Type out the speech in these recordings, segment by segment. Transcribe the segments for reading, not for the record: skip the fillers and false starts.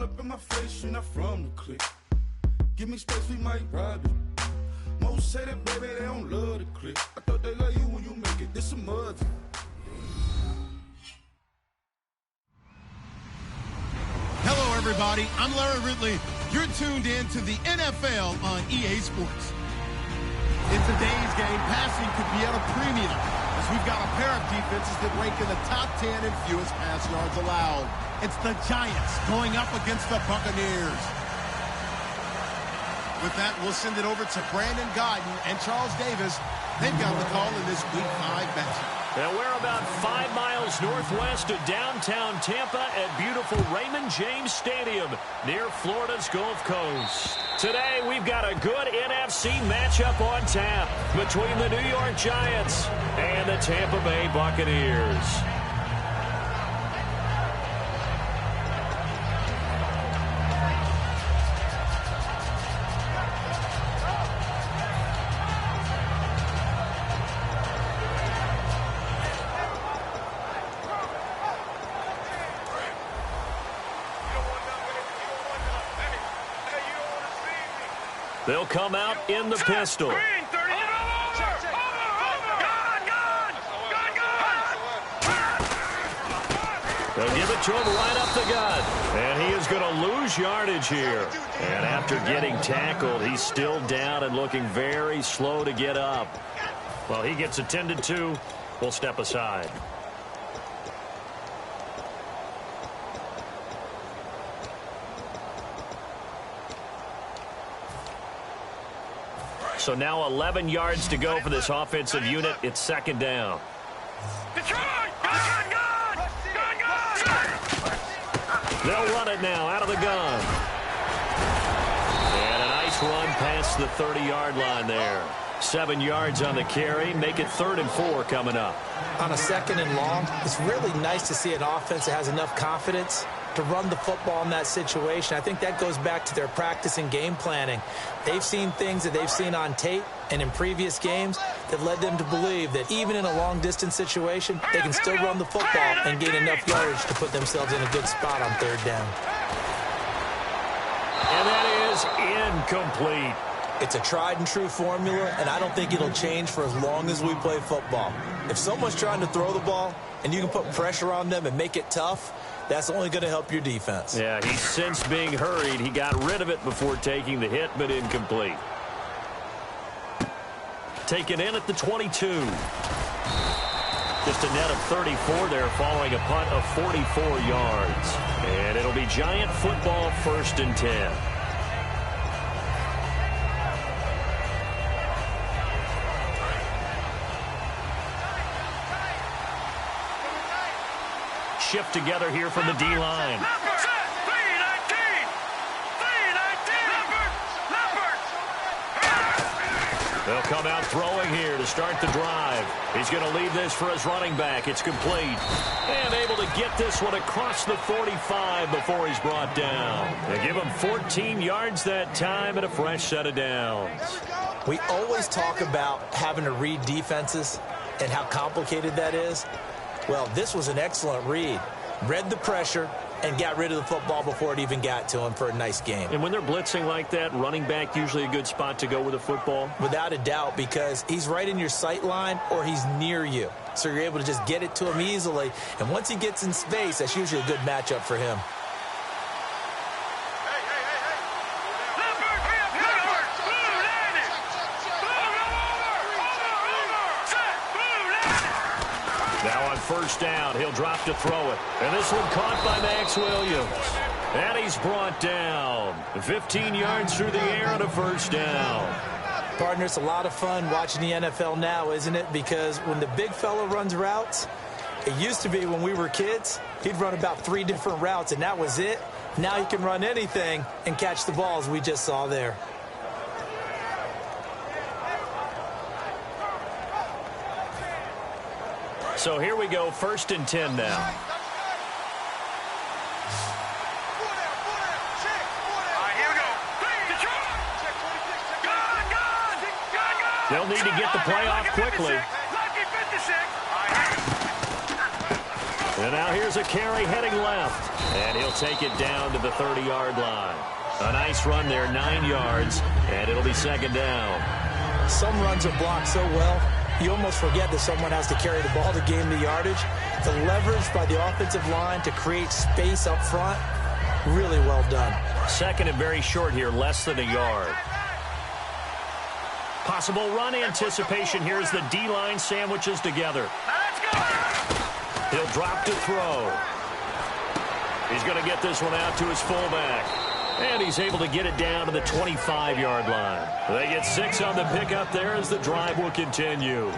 up in my face, you're not from the clique. Give me space, we might rob it. Most say that, baby, they don't love the clique. I thought they love you when you make it, this a mother. Hello, everybody. I'm Larry Ridley. You're tuned in to the NFL on EA Sports. In today's game, passing could be at a premium, as we've got a pair of defenses that rank in the top 10 in fewest pass yards allowed. It's the Giants going up against the Buccaneers. With that, we'll send it over to Brandon Godden and Charles Davis. They've got the call in this Week 5 matchup. And we're about 5 miles northwest of downtown Tampa at beautiful Raymond James Stadium near Florida's Gulf Coast. Today, we've got a good NFC matchup on tap between the New York Giants and the Tampa Bay Buccaneers. They'll come out in the pistol. They'll give it to him right up the gut. And he is going to lose yardage here. And after getting tackled, he's still down and looking very slow to get up. Well, he gets attended to. We'll step aside. So now 11 yards to go for this offensive unit. It's second down. They'll run it now out of the gun. And a nice run past the 30-yard line there. 7 yards on the carry. Make it 3rd and 4 coming up. On a 2nd and long, it's really nice to see an offense that has enough confidence to run the football in that situation. I think that goes back to their practice and game planning. They've seen things that they've seen on tape and in previous games that led them to believe that even in a long-distance situation, they can still run the football and gain enough yardage to put themselves in a good spot on 3rd down. And that is incomplete. It's a tried-and-true formula, and I don't think it'll change for as long as we play football. If someone's trying to throw the ball and you can put pressure on them and make it tough, that's only going to help your defense. Yeah, he's since being hurried. He got rid of it before taking the hit, but incomplete. Taken in at the 22. Just a net of 34 there following a punt of 44 yards. And it'll be Giant football, 1st and 10. Shift together here from the D-line. They'll come out throwing here to start the drive. He's going to leave this for his running back. It's complete. And able to get this one across the 45 before he's brought down. They give him 14 yards that time and a fresh set of downs. We always talk about having to read defenses and how complicated that is. Well, this was an excellent read. Read the pressure and got rid of the football before it even got to him for a nice game. And when they're blitzing like that, running back usually a good spot to go with a football? Without a doubt, because he's right in your sight line or he's near you. So you're able to just get it to him easily. And once he gets in space, that's usually a good matchup for him. Now on 1st down, he'll drop to throw it. And this one caught by Max Williams. And he's brought down. 15 yards through the air on a 1st down. Partner, it's a lot of fun watching the NFL now, isn't it? Because when the big fella runs routes, it used to be when we were kids, he'd run about 3 different routes, and that was it. Now he can run anything and catch the balls we just saw there. So here we go, 1st and 10 now. They'll need to get the play off quickly. And now here's a carry heading left. And he'll take it down to the 30-yard line. A nice run there, 9 yards, and it'll be second down. Some runs are blocked so well, you almost forget that someone has to carry the ball to gain the yardage. The leverage by the offensive line to create space up front, really well done. Second and very short here, less than a yard. Possible run anticipation here as the D-line sandwiches together. He'll drop to throw. He's going to get this one out to his fullback. And he's able to get it down to the 25-yard line. They get 6 on the pickup there as the drive will continue.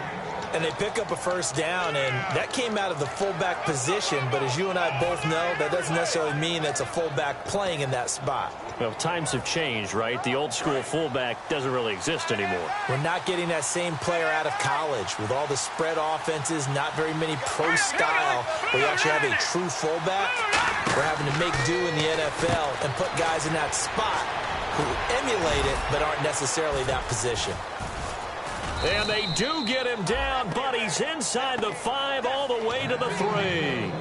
And they pick up a first down, and that came out of the fullback position. But as you and I both know, that doesn't necessarily mean that's a fullback playing in that spot. Well, times have changed, right? The old-school fullback doesn't really exist anymore. We're not getting that same player out of college with all the spread offenses, not very many pro style, where you actually have a true fullback. We're having to make do in the NFL and put guys in that spot who emulate it but aren't necessarily that position. And they do get him down, but he's inside the 5 all the way to the 3.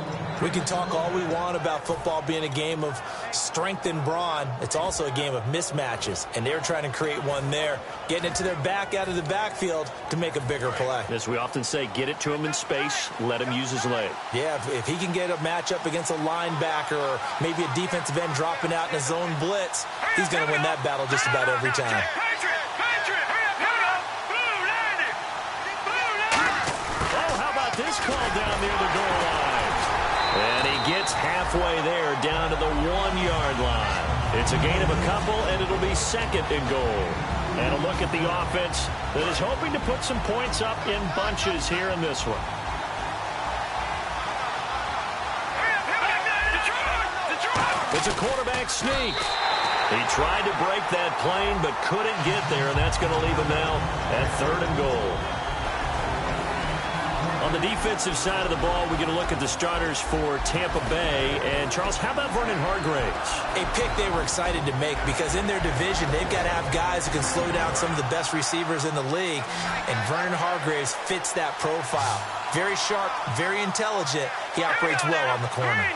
We can talk all we want about football being a game of strength and brawn. It's also a game of mismatches, and they're trying to create one there, getting it to their back out of the backfield to make a bigger play. As we often say, get it to him in space, let him use his leg. Yeah, if he can get a matchup against a linebacker or maybe a defensive end dropping out in a zone blitz, he's going to win that battle just about every time. This call down near the goal line. And he gets halfway there down to the 1-yard line. It's a gain of a couple, and it'll be second and goal. And a look at the offense that is hoping to put some points up in bunches here in this one. It's a quarterback sneak. He tried to break that plane but couldn't get there, and that's going to leave him now at 3rd and goal. On the defensive side of the ball, we're going to look at the starters for Tampa Bay. And, Charles, how about Vernon Hargreaves? A pick they were excited to make because in their division, they've got to have guys who can slow down some of the best receivers in the league. And Vernon Hargreaves fits that profile. Very sharp, very intelligent. He operates well on the corner.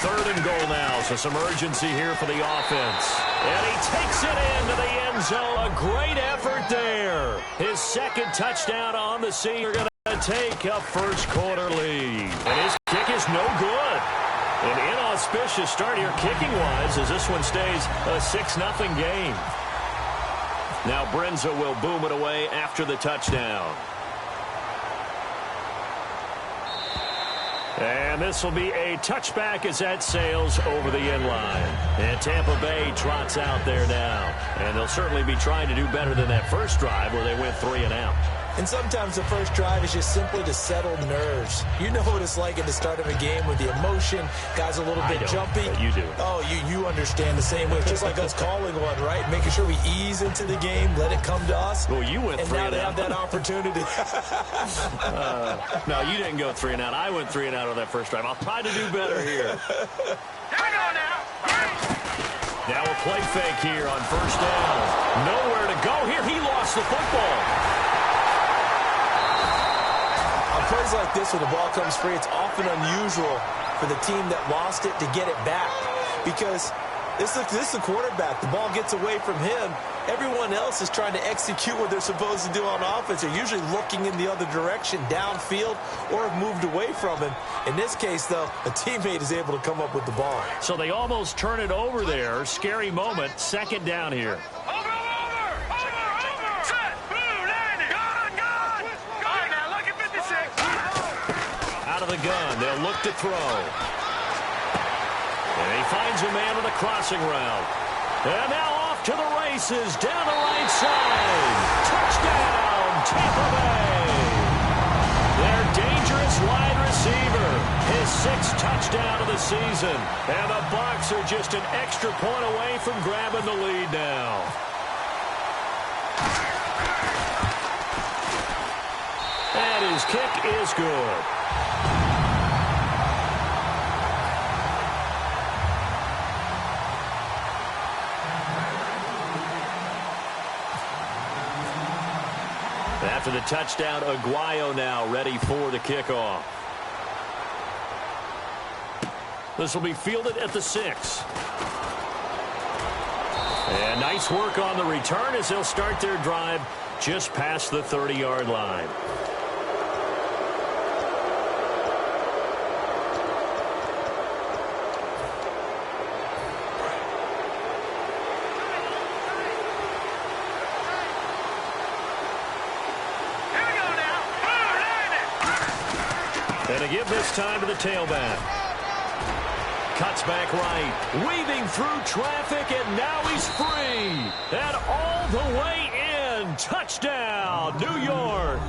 Third and goal now, so some urgency here for the offense. And he takes it into the end zone. A great effort there. His second touchdown on the season. They're going to take a first-quarter lead. And his kick is no good. An inauspicious start here kicking-wise as this one stays a 6-0 game. Now Brenza will boom it away after the touchdown. And this will be a touchback as that sails over the end line. And Tampa Bay trots out there now. And they'll certainly be trying to do better than that first drive where they went 3 and out. And sometimes the first drive is just simply to settle nerves. You know what it's like at the start of a game with the emotion. Guys a little bit jumpy. But you do. Oh, you understand the same way. It's just like us calling one, right? Making sure we ease into the game, let it come to us. Well, you went 3 and out. And now they have that opportunity. No, you didn't go 3 and out. I went 3 and out on that first drive. I'll try to do better here. Hang on now. Now a play fake here on first down. Nowhere to go here. He lost the football. Plays like this when the ball comes free, it's often unusual for the team that lost it to get it back because this is the quarterback. The ball gets away from him. Everyone else is trying to execute what they're supposed to do on offense. They're usually looking in the other direction, downfield, or have moved away from him. In this case, though, a teammate is able to come up with the ball. So they almost turn it over there. Scary moment. Second down here. Out of the gun, they'll look to throw. And he finds a man on a crossing route. And now off to the races, down the right side. Touchdown, Tampa Bay. Their dangerous wide receiver, his 6th touchdown of the season. And the Bucs are just an extra point away from grabbing the lead now. And his kick is good. After the touchdown, Aguayo now ready for the kickoff. This will be fielded at the 6. And nice work on the return as they'll start their drive just past the 30-yard line. And a give this time to the tailback. Cuts back right, weaving through traffic, and now he's free. And all the way in. Touchdown, New York.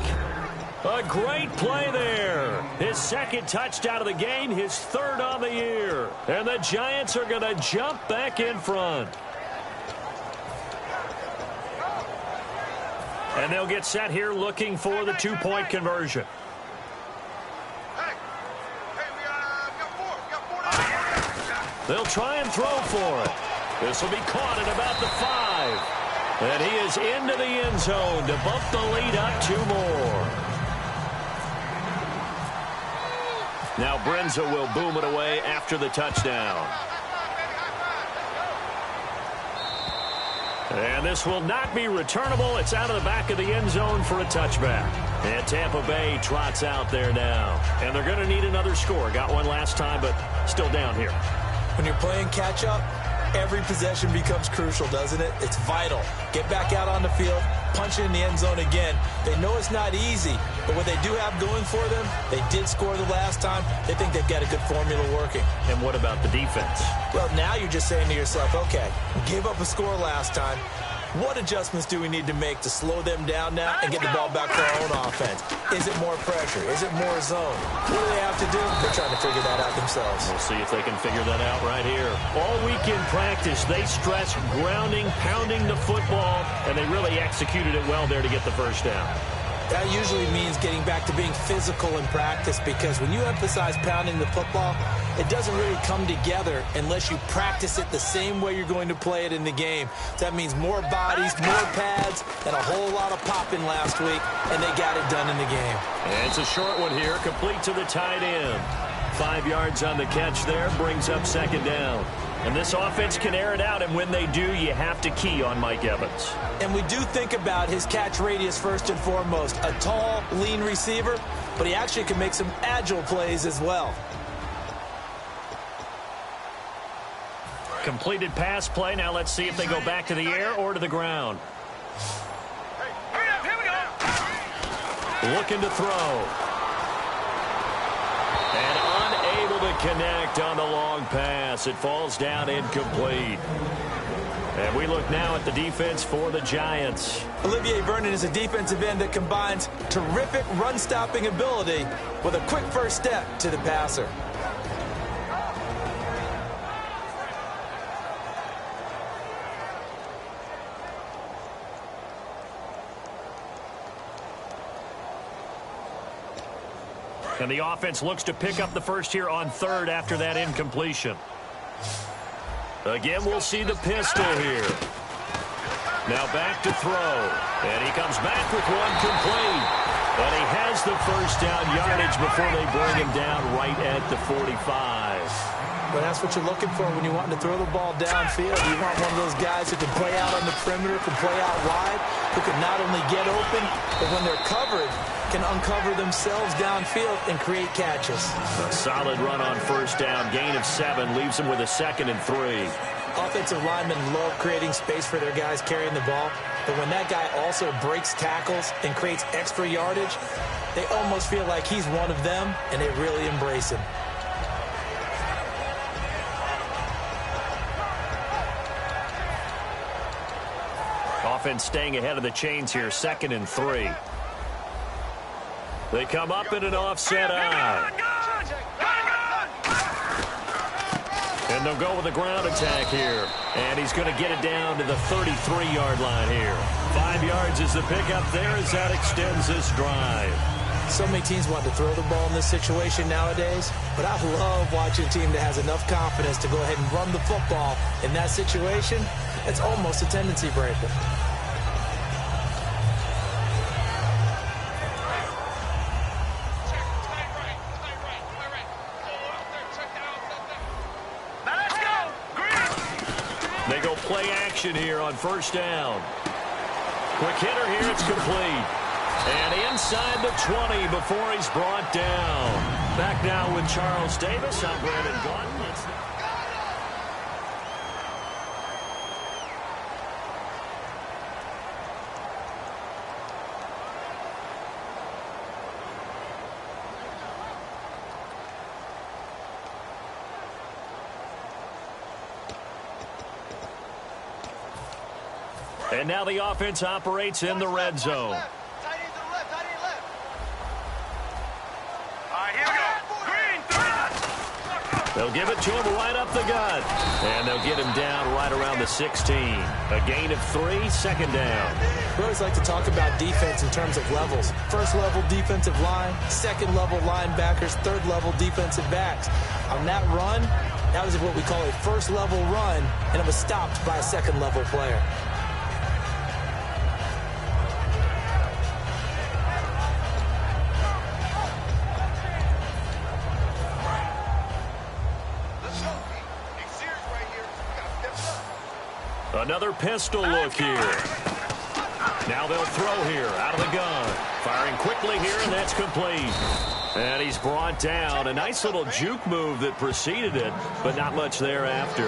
A great play there. His second touchdown of the game, his third on the year. And the Giants are going to jump back in front. And they'll get set here looking for the two-point conversion. They'll try and throw for it. This will be caught at about the 5. And he is into the end zone to bump the lead up 2 more. Now Brenza will boom it away after the touchdown. And this will not be returnable. It's out of the back of the end zone for a touchback. And Tampa Bay trots out there now. And they're going to need another score. Got one last time, but still down here. When you're playing catch-up, every possession becomes crucial, doesn't it? It's vital. Get back out on the field, punch it in the end zone again. They know it's not easy, but what they do have going for them, they did score the last time. They think they've got a good formula working. And what about the defense? Well, now you're just saying to yourself, okay, we gave up a score last time. What adjustments do we need to make to slow them down now and get the ball back for our own offense? Is it more pressure? Is it more zone? What do they have to do? They're trying to figure that out themselves. We'll see if they can figure that out right here. All week in practice, they stress grounding, pounding the football, and they really executed it well there to get the first down. That usually means getting back to being physical in practice, because when you emphasize pounding the football, it doesn't really come together unless you practice it the same way you're going to play it in the game. That means more bodies, more pads, and a whole lot of popping last week, and they got it done in the game. And it's a short one here, complete to the tight end. 5 yards on the catch there, brings up second down. And this offense can air it out, and when they do, you have to key on Mike Evans. And we do think about his catch radius first and foremost. A tall, lean receiver, but he actually can make some agile plays as well. Completed pass play. Now let's see if they go back to the air or to the ground. Here we go. Looking to throw. And unable to connect on the long pass. It falls down incomplete. And we look now at the defense for the Giants. Olivier Vernon is a defensive end that combines terrific run-stopping ability with a quick first step to the passer. And the offense looks to pick up the first here on third after that incompletion. Again, we'll see the pistol here. Now back to throw. And he comes back with one complete. And he has the first down yardage before they bring him down right at the 45. But that's what you're looking for when you want to throw the ball downfield. You want one of those guys who can play out on the perimeter, can play out wide, who can not only get open, but when they're covered, can uncover themselves downfield and create catches. A solid run on first down. Gain of 7 leaves them with a 2nd and 3. Offensive linemen love creating space for their guys carrying the ball, but when that guy also breaks tackles and creates extra yardage, they almost feel like he's one of them, and they really embrace him. Offense staying ahead of the chains here, 2nd and 3. They come up in an offset eye. And they'll go with a ground attack here. And he's going to get it down to the 33-yard line here. 5 yards is the pickup there as that extends this drive. So many teams want to throw the ball in this situation nowadays, but I love watching a team that has enough confidence to go ahead and run the football in that situation. It's almost a tendency breaker. They go play action here on first down. Quick hitter here. It's complete. And inside the 20 before he's brought down. Back now with Charles Davis. I'm Brandon Gaudin. And now the offense operates in the red zone. They'll give it to him right up the gut. And they'll get him down right around the 16. A gain of 3, second down. We always like to talk about defense in terms of levels. First level defensive line, second level linebackers, third level defensive backs. On that run, that was what we call a first level run, and it was stopped by a second level player. Another pistol look here. Now they'll throw here out of the gun. Firing quickly here, and that's complete. And he's brought down. A nice little juke move that preceded it, but not much thereafter.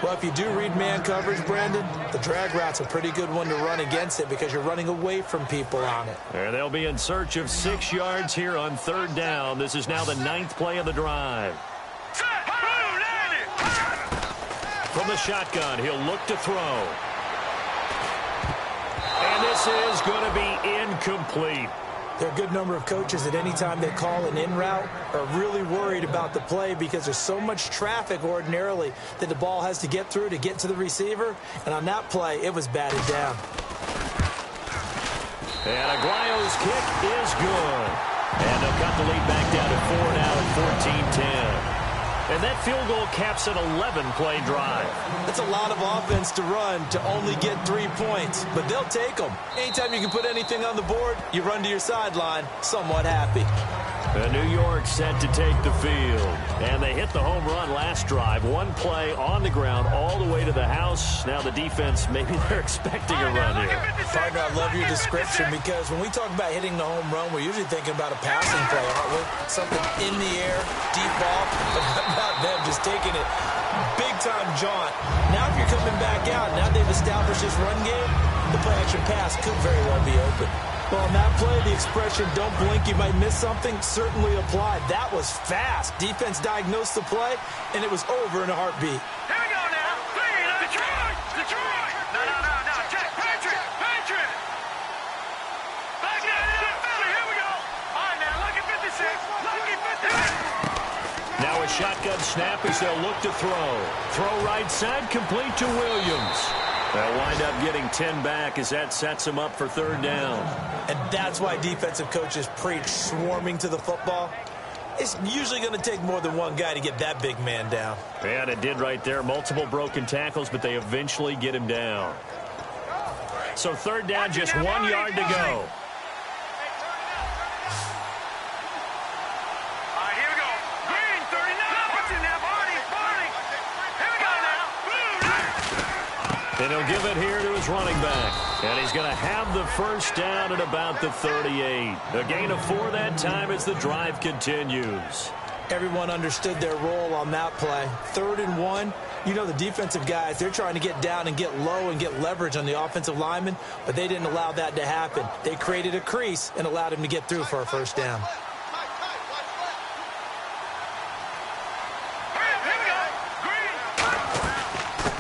Well, if you do read man coverage, Brandon, the drag route's a pretty good one to run against it because you're running away from people on it. And they'll be in search of 6 yards here on third down. This is now the 9th play of the drive. From the shotgun, he'll look to throw. And this is going to be incomplete. There are a good number of coaches that any time they call an in route are really worried about the play because there's so much traffic ordinarily that the ball has to get through to get to the receiver. And on that play, it was batted down. And Aguayo's kick is good. And they'll cut the lead back down to 4 now at 14-10. And that field goal caps an 11-play drive. That's a lot of offense to run to only get 3 points, but they'll take them. Anytime you can put anything on the board, you run to your sideline somewhat happy. And New York set to take the field. And they hit the home run last drive. 1 play on the ground all the way to the house. Now the defense, maybe they're expecting a run here. Partner, I love your description because when we talk about hitting the home run, we're usually thinking about a passing play, aren't we? Something in the air, deep ball, but about them just taking it big-time jaunt. Now if you're coming back out, now they've established this run game, the play-action pass could very well be open. Well, on that play, the expression, don't blink, you might miss something, certainly applied. That was fast. Defense diagnosed the play, and it was over in a heartbeat. Here we go now. Detroit. No. Check. Patrick. Back down into Philly. Here we go. All right, now, lucky 56. Lucky 56. Now a shotgun snap as they'll look to throw. Throw right side, complete to Williams. They'll wind up getting 10 back as that sets them up for third down. And that's why defensive coaches preach swarming to the football. It's usually going to take more than one guy to get that big man down. And it did right there. Multiple broken tackles, but they eventually get him down. So third down, just 1 yard to go. And he'll give it here to his running back. And he's going to have the first down at about the 38. A gain of 4 that time as the drive continues. Everyone understood their role on that play. 3rd and 1. You know the defensive guys, they're trying to get down and get low and get leverage on the offensive lineman, but they didn't allow that to happen. They created a crease and allowed him to get through for a first down.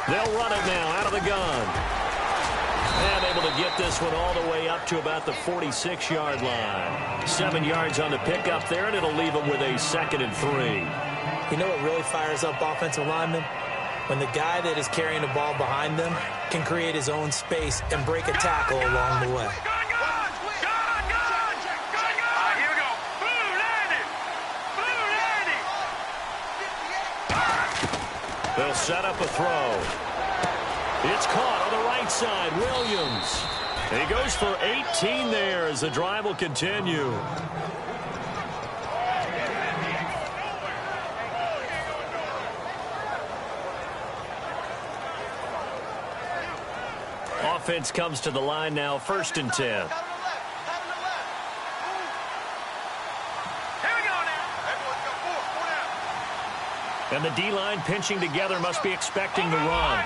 They'll run it now out of the gun. And able to get this one all the way up to about the 46-yard line. 7 yards on the pickup there, and it'll leave them with a 2nd and 3. You know what really fires up offensive linemen? When the guy that is carrying the ball behind them can create his own space and break a tackle along the way. They'll set up a throw. It's caught on the right side. Williams. He goes for 18 there as the drive will continue. offense comes to the line now, 1st and 10. Here we go now. Everyone's got 4 down. And the D-line pinching together must be expecting the run.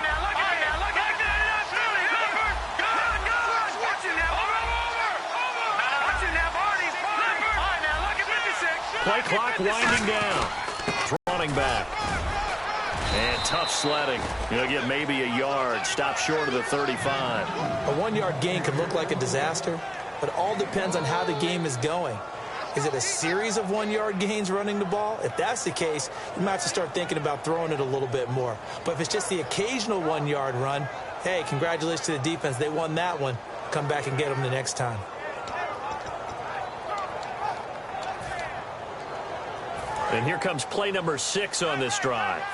Play clock winding down. Running back. And tough sledding. You'll get maybe a yard. Stop short of the 35. A 1-yard gain could look like a disaster, but it all depends on how the game is going. Is it a series of 1-yard gains running the ball? If that's the case, you might have to start thinking about throwing it a little bit more. But if it's just the occasional 1-yard run, hey, congratulations to the defense. They won that one. Come back and get them the next time. And here comes play number 6 on this drive.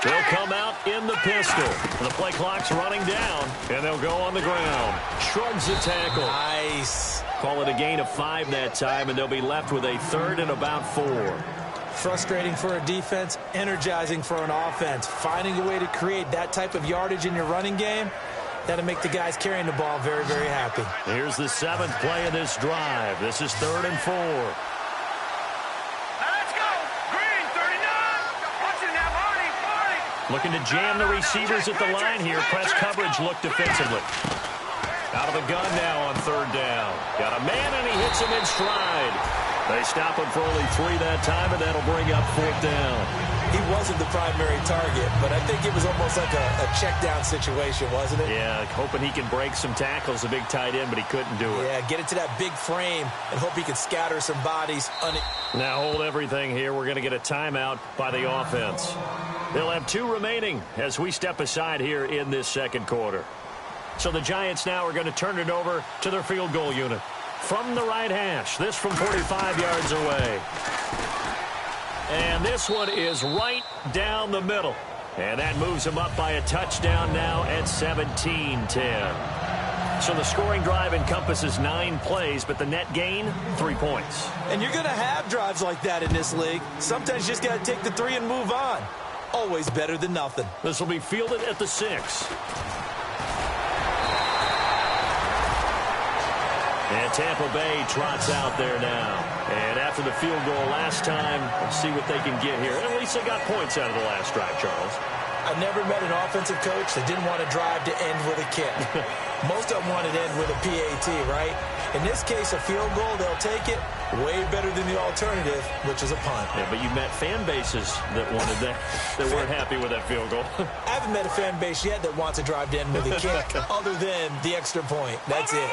They'll come out in the pistol. The play clock's running down, and they'll go on the ground. Shrugs the tackle. Nice. Call it a gain of 5 that time, and they'll be left with a 3rd and about 4. Frustrating for a defense, energizing for an offense. Finding a way to create that type of yardage in your running game, that'll make the guys carrying the ball very, very happy. Here's the 7th play of this drive. This is 3rd and 4. Let's go. Green, 39. Watching that, Marty. Looking to jam the receivers at the line here. Press coverage look defensively. Out of the gun now on 3rd down. Got a man, and he hits him in stride. They stop him for only 3 that time, and that'll bring up 4th down. He wasn't the primary target, but I think it was almost like a check down situation, wasn't it? Yeah, hoping he can break some tackles, a big tight end, but he couldn't do it. Yeah, get it to that big frame and hope he can scatter some bodies. Now hold everything here. We're going to get a timeout by the offense. They'll have 2 remaining as we step aside here in this 2nd quarter. So the Giants now are going to turn it over to their field goal unit. From the right hash, this from 45 yards away. And this one is right down the middle. And that moves him up by a touchdown now at 17-10. So the scoring drive encompasses 9 plays, but the net gain, 3 points. And you're going to have drives like that in this league. Sometimes you just got to take the 3 and move on. Always better than nothing. This will be fielded at the 6. And Tampa Bay trots out there now. And after the field goal last time, we'll see what they can get here. And at least they got points out of the last drive, Charles. I never met an offensive coach that didn't want a drive to end with a kick. Most of them wanted to end with a PAT, right? In this case, a field goal, they'll take it. Way better than the alternative, which is a punt. Yeah, but you met fan bases that wanted that weren't happy with that field goal. I haven't met a fan base yet that wants a drive to end with a kick other than the extra point. That's it.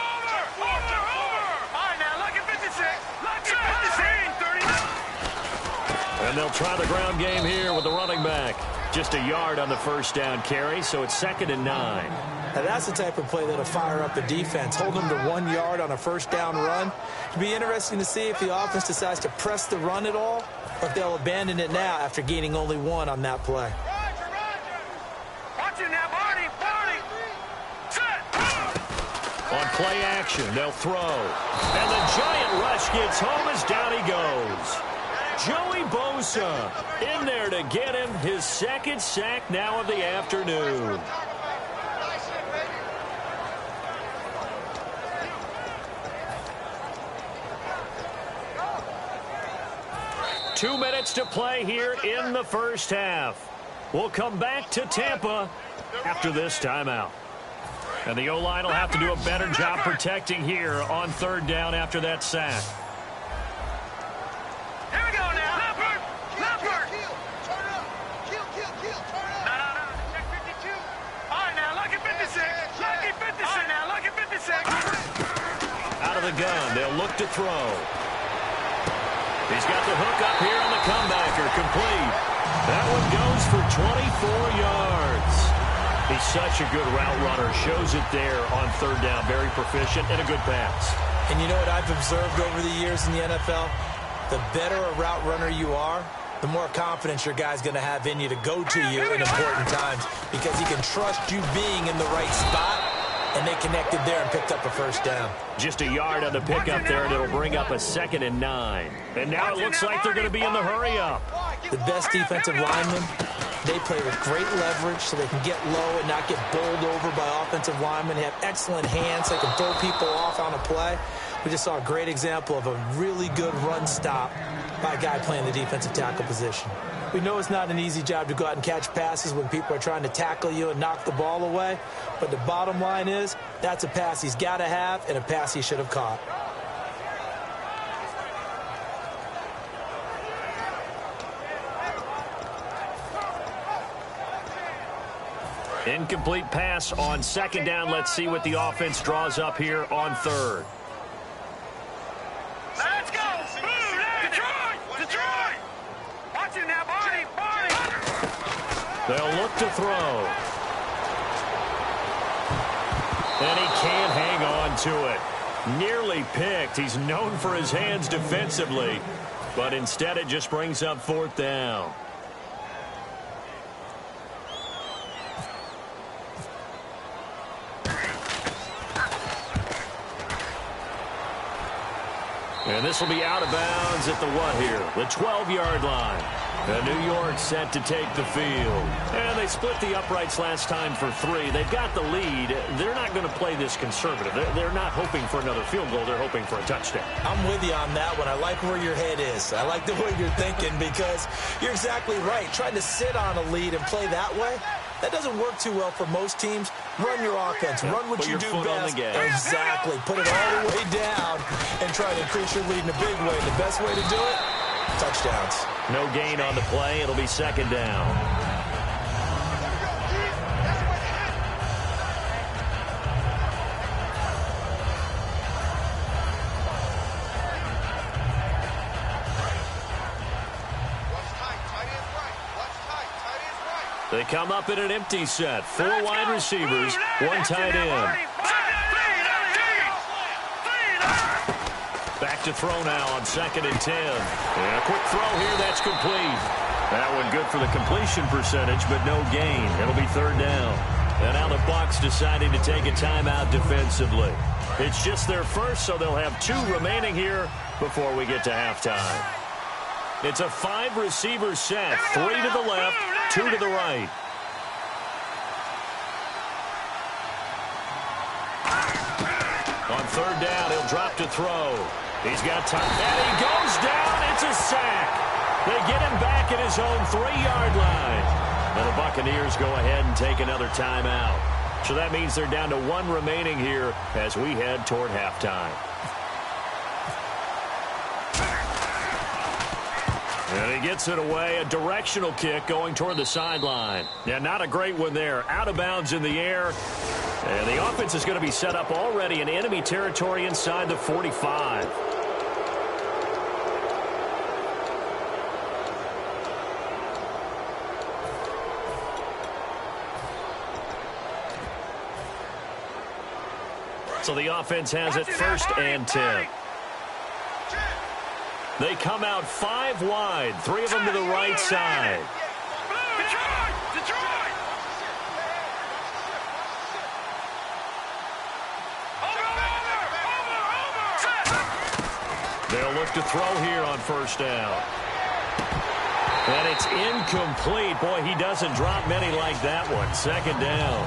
And they'll try the ground game here with the running back. Just a yard on the 1st down carry, so it's 2nd and 9. Now that's the type of play that'll fire up a defense. Hold them to 1 yard on a 1st down run. It'll be interesting to see if the offense decides to press the run at all, or if they'll abandon it now after gaining only 1 on that play. Watching that, Marty. On play action, they'll throw. And the giant rush gets home as down he goes. Joey Bosa in there to get him his 2nd sack now of the afternoon. Two minutes to play here in the 1st half. We'll come back to Tampa after this timeout. And the O-line will have to do a better job protecting here on 3rd down after that sack. Here we go now. Leopard. Turn up. Kill. Turn up. No. Check 52. All right, now, lucky 56. Lucky 56 now. Lucky 56. Out of the gun. They'll look to throw. He's got the hook up here on the comebacker. Complete. That one goes for 24 yards. He's such a good route runner. Shows it there on 3rd down. Very proficient and a good pass. And you know what I've observed over the years in the NFL? The better a route runner you are, the more confidence your guy's going to have in you to go to you in important times, because he can trust you being in the right spot, and they connected there and picked up a 1st down. Just a yard on the pickup there, and it'll bring up a 2nd and 9. And now it looks like they're going to be in the hurry up. The best defensive linemen, they play with great leverage so they can get low and not get bowled over by offensive linemen. They have excellent hands so they can throw people off on a play. We just saw a great example of a really good run stop by a guy playing the defensive tackle position. We know it's not an easy job to go out and catch passes when people are trying to tackle you and knock the ball away, but the bottom line is that's a pass he's got to have and a pass he should have caught. Incomplete pass on second down. Let's see what the offense draws up here on third. Let's go! Boom! Detroit! Detroit! Watch it now, Barney! Barney! They'll look to throw. And he can't hang on to it. Nearly picked. He's known for his hands defensively, but instead it just brings up fourth down. And this will be out of bounds at the what here? The 12-yard line. And New York set to take the field. And they split the uprights last time for 3. They've got the lead. They're not going to play this conservative. They're not hoping for another field goal. They're hoping for a touchdown. I'm with you on that one. I like where your head is. I like the way you're thinking because you're exactly right. Trying to sit on a lead and play that way, that doesn't work too well for most teams. Run your offense. Run what you do best. Exactly. Put it all the way down and try to increase your lead in a big way. The best way to do it, touchdowns. No gain on the play. It'll be second down. They come up in an empty set. 4 wide receivers, 1 tight end. Back to throw now on 2nd and 10. And a quick throw here, that's complete. That one good for the completion percentage, but no gain. It'll be 3rd down. And now the Bucs deciding to take a timeout defensively. It's just their first, so they'll have 2 remaining here before we get to halftime. It's a 5-receiver set, 3 to the left, 2 to the right. On 3rd down, he'll drop to throw. He's got time, and he goes down. It's a sack. They get him back at his own 3-yard line. And the Buccaneers go ahead and take another timeout. So that means they're down to 1 remaining here as we head toward halftime. And he gets it away, a directional kick going toward the sideline. Yeah, not a great one there. Out of bounds in the air. And the offense is going to be set up already in enemy territory inside the 45. So the offense has it 1st and 10. They come out 5 wide, 3 of them to the right side. Detroit! They'll look to throw here on 1st down. And it's incomplete. Boy, he doesn't drop many like that one. 2nd down.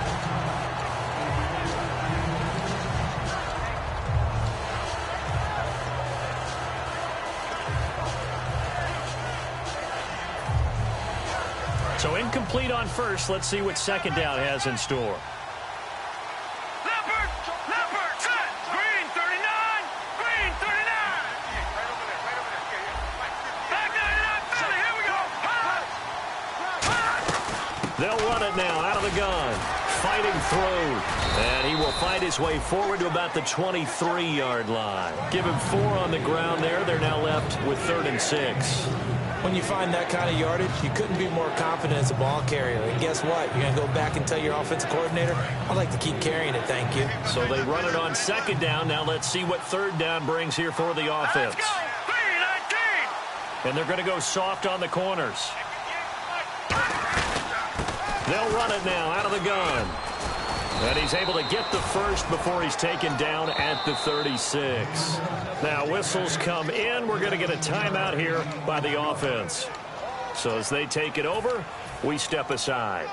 So incomplete on 1st. Let's see what 2nd down has in store. Leopard, set. Green 39, Green 39. Right over there. Back 99, Philly, here we go. They'll run it now out of the gun. Fighting through. And he will fight his way forward to about the 23-yard line. Give him 4 on the ground there. They're now left with 3rd and 6. When you find that kind of yardage, you couldn't be more confident as a ball carrier. And guess what? You're going to go back and tell your offensive coordinator, I'd like to keep carrying it, thank you. So they run it on 2nd down. Now let's see what 3rd down brings here for the offense. Let's go. 3-19. And they're going to go soft on the corners. They'll run it now out of the gun. And he's able to get the 1st before he's taken down at the 36. Now whistles come in. We're going to get a timeout here by the offense. So as they take it over, we step aside.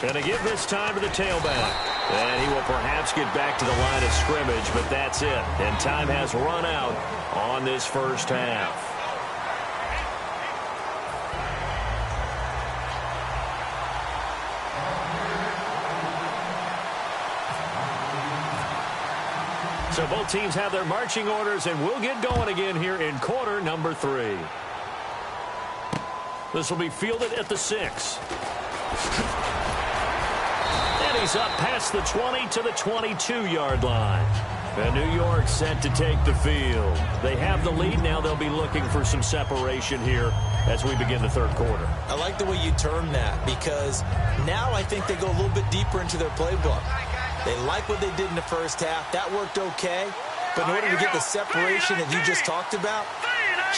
And to give this time to the tailback. And he will perhaps get back to the line of scrimmage, but that's it. And time has run out on this first half. So both teams have their marching orders, and we'll get going again here in quarter number 3. This will be fielded at the 6. He's up past the 20 to the 22-yard line. And New York set to take the field. They have the lead. Now they'll be looking for some separation here as we begin the third quarter. I like the way you term that, because now I think they go a little bit deeper into their playbook. They like what they did in the first half. That worked okay. But in order to get the separation that you just talked about,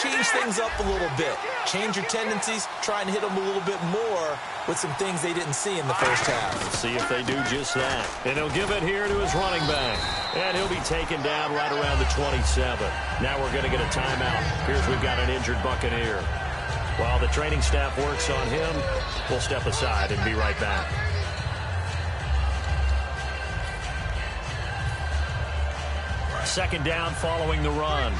change things up a little bit. Change your tendencies. Try and hit them a little bit more with some things they didn't see in the first half. Let's see if they do just that. And he'll give it here to his running back. And he'll be taken down right around the 27. Now we're going to get a timeout. Here's we've got an injured Buccaneer. While the training staff works on him, we'll step aside and be right back. Second down following the run.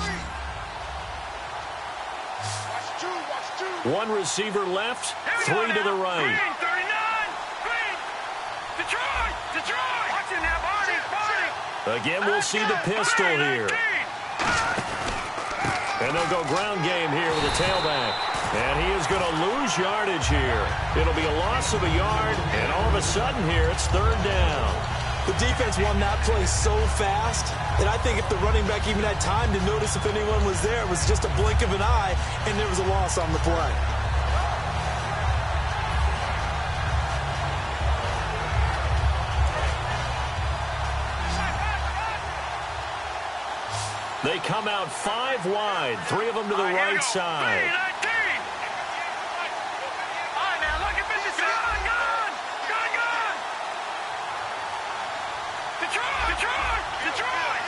One receiver left, 3 to the right. Again, we'll see the pistol here. And they'll go ground game here with a tailback. And he is going to lose yardage here. It'll be a loss of a yard, and all of a sudden here, it's third down. The defense won that play so fast that I think if the running back even had time to notice if anyone was there, it was just a blink of an eye, and there was a loss on the play. They come out 5 wide, 3 of them to the right side.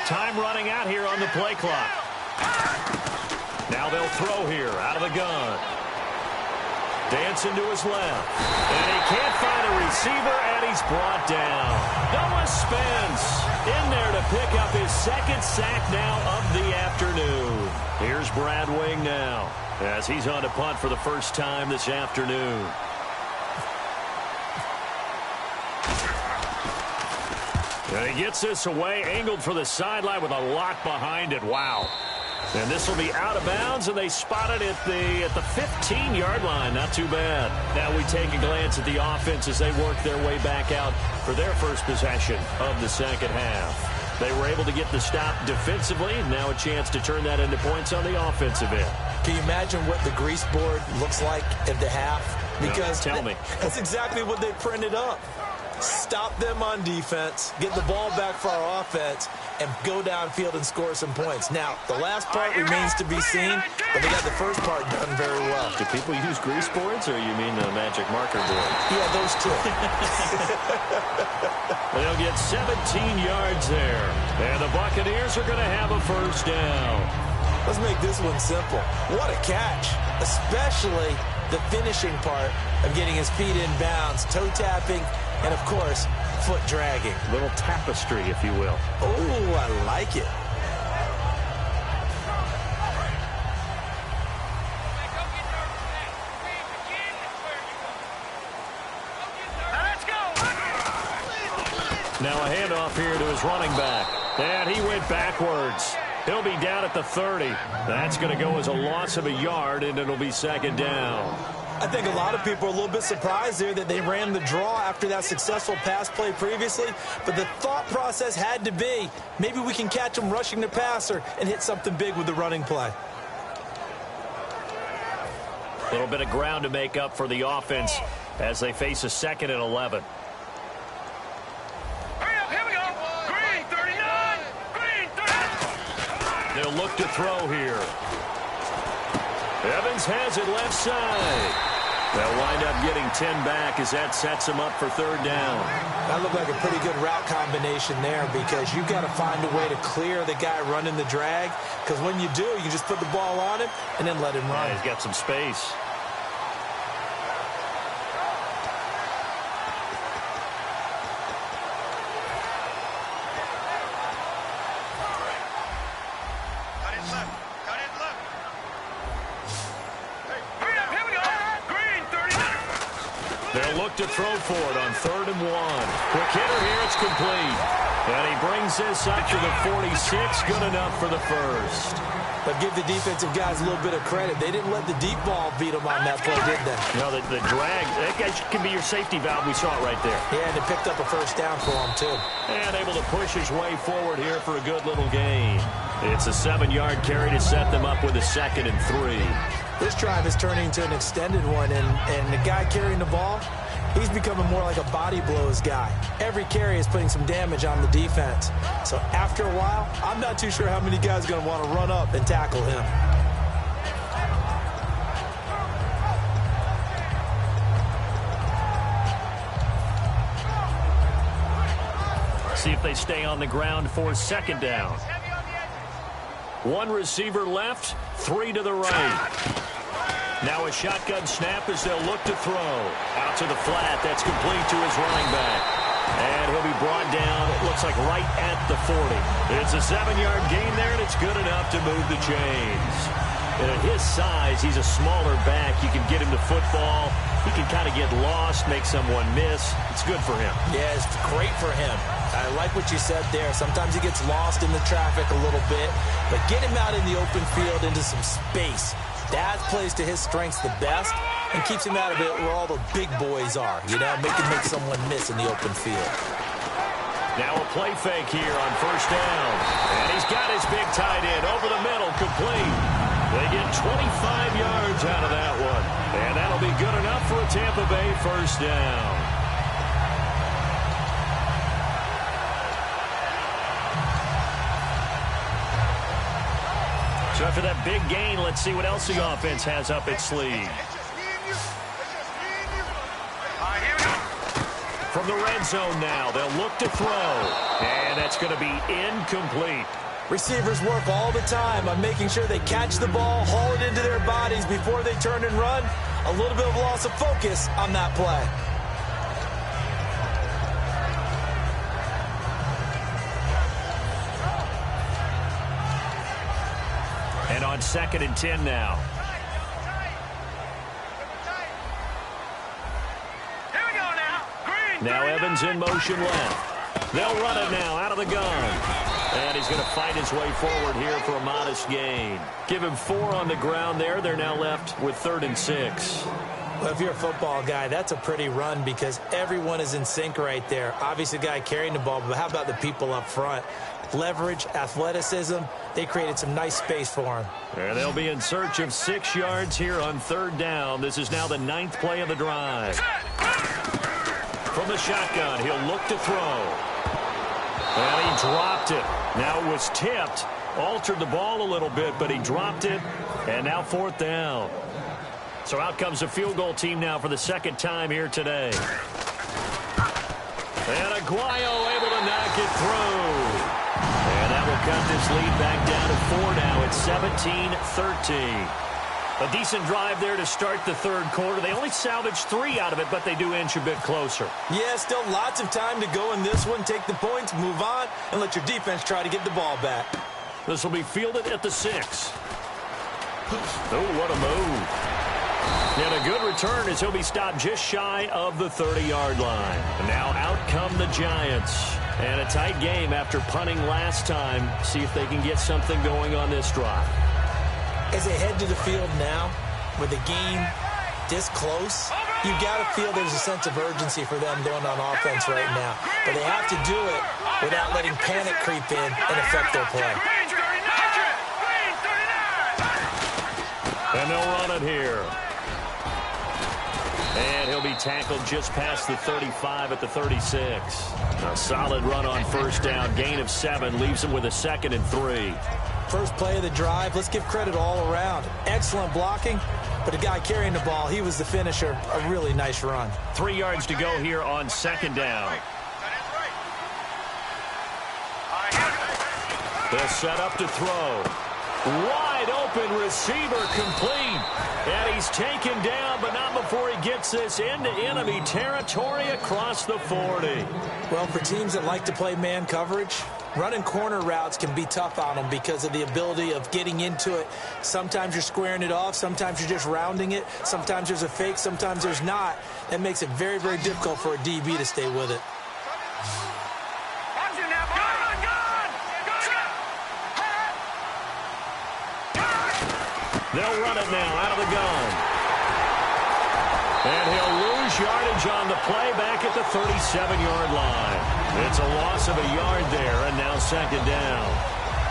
Time running out here on the play clock. Now they'll throw here out of the gun. Dancing to his left. And he can't find a receiver, and he's brought down. Noah Spence in there to pick up his second sack now of the afternoon. Here's Brad Wing now as he's on to punt for the first time this afternoon. And he gets this away, angled for the sideline with a lock behind it. Wow. And this will be out of bounds, and they spot it at the 15-yard line. Not too bad. Now we take a glance at the offense as they work their way back out for their first possession of the second half. They were able to get the stop defensively, and now a chance to turn that into points on the offensive end. Can you imagine what the grease board looks like at the half? Because no, tell me. That's exactly what they printed up. Stop them on defense, get the ball back for our offense, and go downfield and score some points. Now, the last part remains to be seen, but they got the first part done very well. Do people use grease boards, or you mean the magic marker board? Yeah, those two. They'll get 17 yards there, and the Buccaneers are going to have a first down. Let's make this one simple. What a catch, especially the finishing part of getting his feet in bounds, toe tapping, and, of course, foot dragging. A little tapestry, if you will. Oh, I like it. Now a handoff here to his running back. And he went backwards. He'll be down at the 30. That's going to go as a loss of a yard, and it'll be second down. I think a lot of people are a little bit surprised there that they ran the draw after that successful pass play previously. But the thought process had to be, maybe we can catch them rushing the passer and hit something big with the running play. A little bit of ground to make up for the offense as they face a 2nd and 11. Hurry up, here we go. Green, 39. Green, 39. They'll look to throw here. Evans has it left side. They'll wind up getting 10 back as that sets them up for 3rd down. That looked like a pretty good route combination there because you've got to find a way to clear the guy running the drag, because when you do, you just put the ball on him and then let him run. Yeah, he's got some space. To throw for it on 3rd and 1. Quick hitter here, it's complete. And he brings this up to the 46, good enough for the first. But give the defensive guys a little bit of credit. They didn't let the deep ball beat them on that play, did they? No, the drag, that guy can be your safety valve. We saw it right there. Yeah, and they picked up a 1st down for him, too. And able to push his way forward here for a good little gain. It's a 7-yard carry to set them up with a 2nd and 3. This drive is turning into an extended one, and the guy carrying the ball, he's becoming more like a body blows guy. Every carry is putting some damage on the defense. So after a while, I'm not too sure how many guys are going to want to run up and tackle him. See if they stay on the ground for 2nd down. 1 receiver left, 3 to the right. Now a shotgun snap as they'll look to throw. Out to the flat. That's complete to his running back. And he'll be brought down, it looks like right at the 40. It's a 7-yard gain there, and it's good enough to move the chains. And at his size, he's a smaller back. You can get him to football. He can kind of get lost, make someone miss. It's good for him. Yeah, it's great for him. I like what you said there. Sometimes he gets lost in the traffic a little bit. But get him out in the open field into some space. That plays to his strengths the best and keeps him out of it where all the big boys are. You know, make someone miss in the open field. Now a play fake here on 1st down. And he's got his big tight end over the middle, complete. They get 25 yards out of that one. And that'll be good enough for a Tampa Bay 1st down. So after that big gain, let's see what else the offense has up its sleeve. From the red zone now, they'll look to throw. And that's going to be incomplete. Receivers work all the time on making sure they catch the ball, haul it into their bodies before they turn and run. A little bit of loss of focus on that play. And on 2nd and 10 now. Here we go now. Green. Now Evans in motion left. They'll run it now out of the gun. And he's going to fight his way forward here for a modest gain. Give him 4 on the ground there. They're now left with 3rd and 6. Well, if you're a football guy, that's a pretty run because everyone is in sync right there. Obviously, the guy carrying the ball, but how about the people up front? Leverage, athleticism, they created some nice space for him. And they'll be in search of 6 yards here on 3rd down. This is now the 9th play of the drive. From the shotgun, he'll look to throw. And he dropped it. Now it was tipped. Altered the ball a little bit, but he dropped it. And now 4th down. So out comes the field goal team now for the 2nd time here today. And Aguayo able to knock it through. And that will cut this lead back down to 4 now. It's 17-13. A decent drive there to start the 3rd quarter. They only salvaged 3 out of it, but they do inch a bit closer. Yeah, still lots of time to go in this one. Take the points, move on, and let your defense try to get the ball back. This will be fielded at the 6. Oh, what a move. And a good return as he'll be stopped just shy of the 30-yard line. And now out come the Giants. And a tight game after punting last time. See if they can get something going on this drive. As they head to the field now with a game this close, you got to feel there's a sense of urgency for them going on offense right now. But they have to do it without letting panic creep in and affect their play. And they'll run it here. And he'll be tackled just past the 35 at the 36. A solid run on first down. Gain of 7 leaves him with a 2nd and 3. First play of the drive, let's give credit all around. Excellent blocking, but the guy carrying the ball, he was the finisher. A really nice run. 3 yards to go here on 2nd down. They'll set up to throw. Wide open receiver complete. And he's taken down, but not before he gets this into enemy territory across the 40. Well, for teams that like to play man coverage, running corner routes can be tough on them because of the ability of getting into it. Sometimes you're squaring it off. Sometimes you're just rounding it. Sometimes there's a fake. Sometimes there's not. That makes it very, very difficult for a DB to stay with it. They'll run it now out of the gun. And he'll lose yardage on the play back at the 37-yard line. It's a loss of a yard there, and now 2nd down.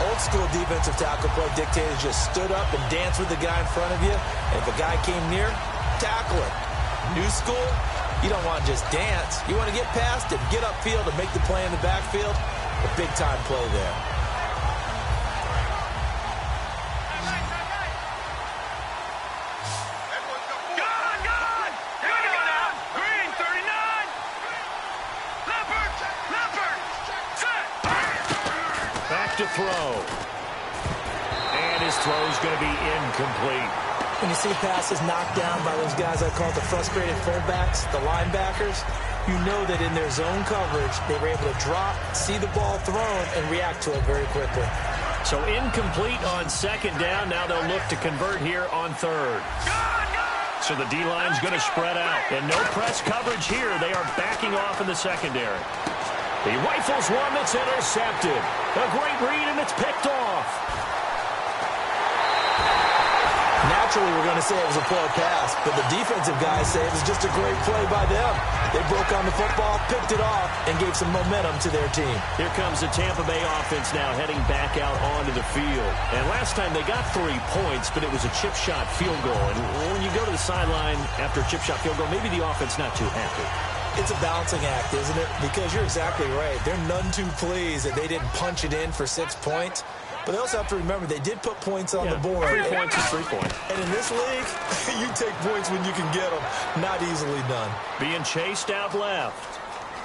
Old school defensive tackle play dictators just stood up and danced with the guy in front of you. And if a guy came near, tackle him. New school, you don't want to just dance. You want to get past him, get upfield, and make the play in the backfield. A big-time play there. To throw. And his throw is going to be incomplete. When you see passes knocked down by those guys I call the frustrated fullbacks, the linebackers, you know that in their zone coverage, they were able to drop, see the ball thrown, and react to it very quickly. So incomplete on 2nd down. Now they'll look to convert here on 3rd. So the D-line's going to spread out. And no press coverage here. They are backing off in the secondary. He rifles one that's intercepted. A great read, and it's picked off. Naturally, we're going to say it was a poor pass, but the defensive guys say it was just a great play by them. They broke on the football, picked it off, and gave some momentum to their team. Here comes the Tampa Bay offense now heading back out onto the field. And last time they got 3 points, but it was a chip shot field goal. And when you go to the sideline after a chip shot field goal, maybe the offense not too happy. It's a balancing act, isn't it? Because you're exactly right. They're none too pleased that they didn't punch it in for 6 points. But they also have to remember they did put points on the board. 3 points is 3 points. And in this league, you take points when you can get them. Not easily done. Being chased out left.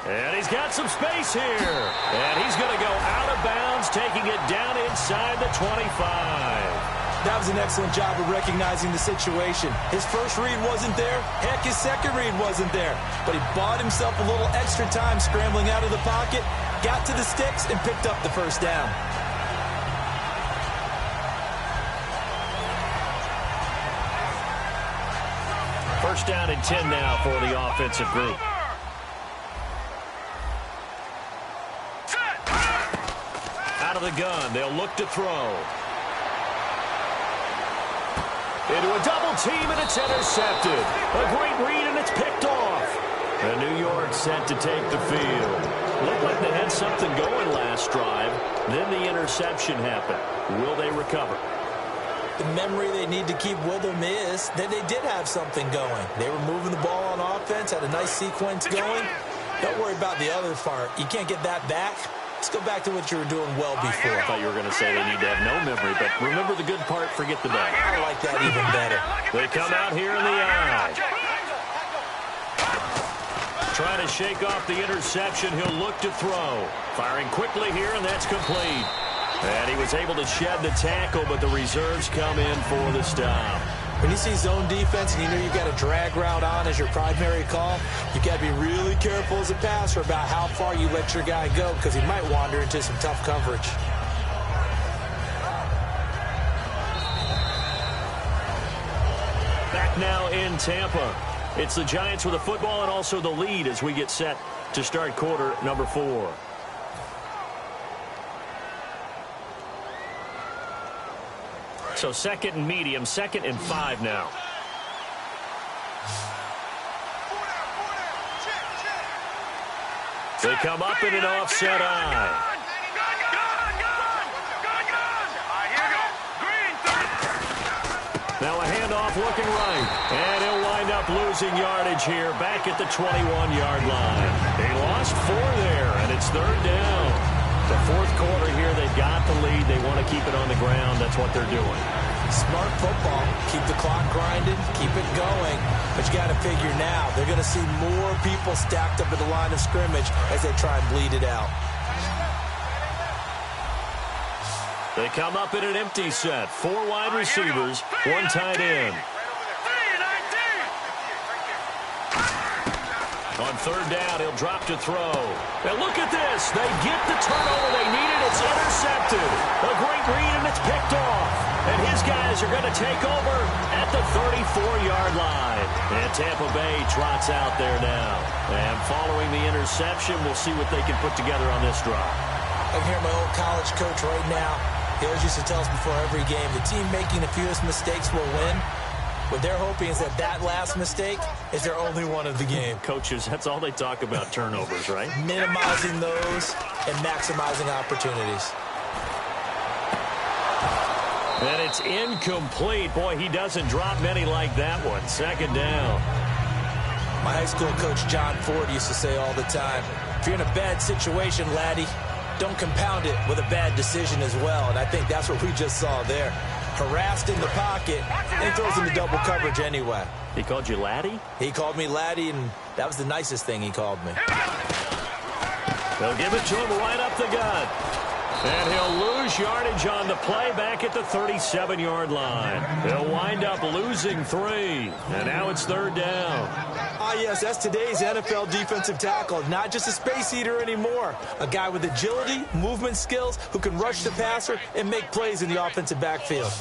And he's got some space here. And he's going to go out of bounds, taking it down inside the 25. That was an excellent job of recognizing the situation. His first read wasn't there. Heck, his second read wasn't there. But he bought himself a little extra time scrambling out of the pocket, got to the sticks, and picked up the first down. First down and 10 now for the offensive group. Out of the gun, they'll look to throw. Into a double team, and it's intercepted. A great read, and it's picked off. And New York set to take the field. Looked like they had something going last drive. Then the interception happened. Will they recover? The memory they need to keep with them is that they did have something going. They were moving the ball on offense, had a nice sequence going. Don't worry about the other part. You can't get that back. Let's go back to what you were doing well before. I thought you were going to say they need to have no memory, but remember the good part, forget the bad. I like that even better. They come out here in the eye. Trying to shake off the interception. He'll look to throw. Firing quickly here, and that's complete. And he was able to shed the tackle, but the reserves come in for the stop. When you see zone defense and you know you've got a drag route on as your primary call, you've got to be really careful as a passer about how far you let your guy go because he might wander into some tough coverage. Back now in Tampa. It's the Giants with the football and also the lead as we get set to start quarter number 4. So 2nd and medium, 2nd and 5 now. They come up in an offset eye. Now a handoff looking right, and he'll wind up losing yardage here back at the 21-yard line. They lost 4 there, and it's 3rd down. The 4th quarter here, they've got the lead. They want to keep it on the ground. That's what they're doing. Smart football. Keep the clock grinding, keep it going. But you got to figure now, they're going to see more people stacked up at the line of scrimmage as they try and bleed it out. They come up in an empty set. 4 wide receivers, 1 tight end. On 3rd down, he'll drop to throw. Now look at this. They get the turnover they needed. It's intercepted. A great read, and it's picked off. And his guys are going to take over at the 34-yard line. And Tampa Bay trots out there now. And following the interception, we'll see what they can put together on this drive. I can hear my old college coach right now. He always used to tell us before every game, the team making the fewest mistakes will win. What they're hoping is that last mistake is their only one of the game. Coaches, that's all they talk about, turnovers, right? Minimizing those and maximizing opportunities. And it's incomplete. Boy, he doesn't drop many like that one. 2nd down. My high school coach, John Ford, used to say all the time, if you're in a bad situation, laddie, don't compound it with a bad decision as well. And I think that's what we just saw there. Harassed in the pocket, and he throws into double coverage anyway. He called you laddie? He called me laddie, and that was the nicest thing he called me. They'll give it to him right up the gut. And he'll lose yardage on the play back at the 37-yard line. They'll wind up losing 3. And now it's 3rd down. Ah, yes, that's today's NFL defensive tackle. Not just a space eater anymore. A guy with agility, movement skills, who can rush the passer and make plays in the offensive backfield.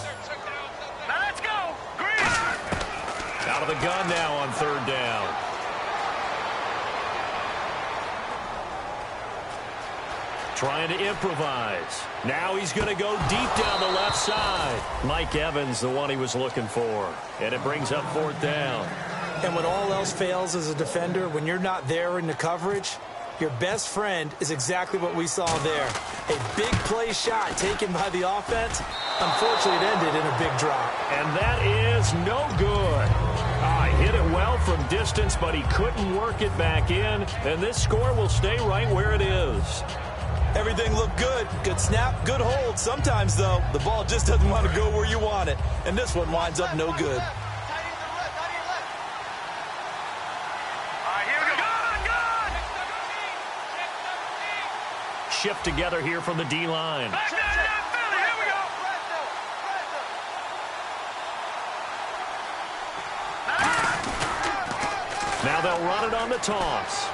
Now let's go. Green. Out of the gun now on 3rd down. Trying to improvise. Now he's going to go deep down the left side. Mike Evans, the one he was looking for. And it brings up 4th down. And when all else fails as a defender, when you're not there in the coverage, your best friend is exactly what we saw there. A big play shot taken by the offense. Unfortunately, it ended in a big drop. And that is no good. He hit it well from distance, but he couldn't work it back in. And this score will stay right where it is. Everything looked good. Good snap, good hold. Sometimes, though, the ball just doesn't want to go where you want it. And this one winds up no good. Shift together here from the D-line. Now they'll run it on the toss.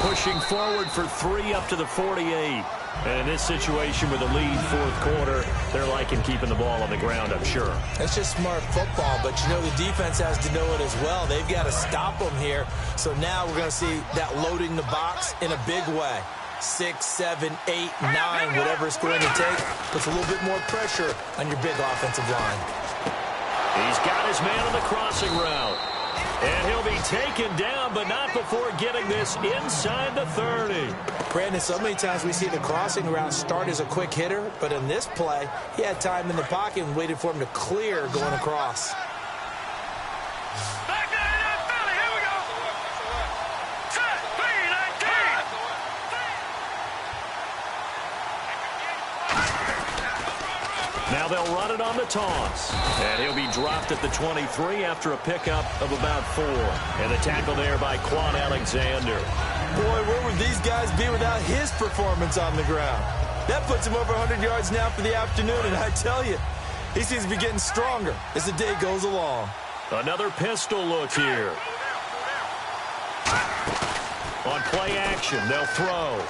Pushing forward for 3 up to the 48. And in this situation with a lead 4th quarter, they're liking keeping the ball on the ground, I'm sure. It's just smart football, but you know the defense has to know it as well. They've got to stop them here. So now we're going to see that loading the box in a big way. 6, 7, 8, 9, whatever it's going to take, puts a little bit more pressure on your big offensive line. He's got his man on the crossing route. And he'll be taken down, but not before getting this inside the 30. Brandon, so many times we see the crossing route start as a quick hitter, but in this play, he had time in the pocket and waited for him to clear going across. Back to the NFL. Here we go. Set. 3-19. Now they'll run it on the toss. And he'll be dropped at the 23 after a pickup of about 4. And the tackle there by Quan Alexander. Boy, where would these guys be without his performance on the ground? That puts him over 100 yards now for the afternoon, and I tell you, he seems to be getting stronger as the day goes along. Another pistol look here. On play action, they'll throw.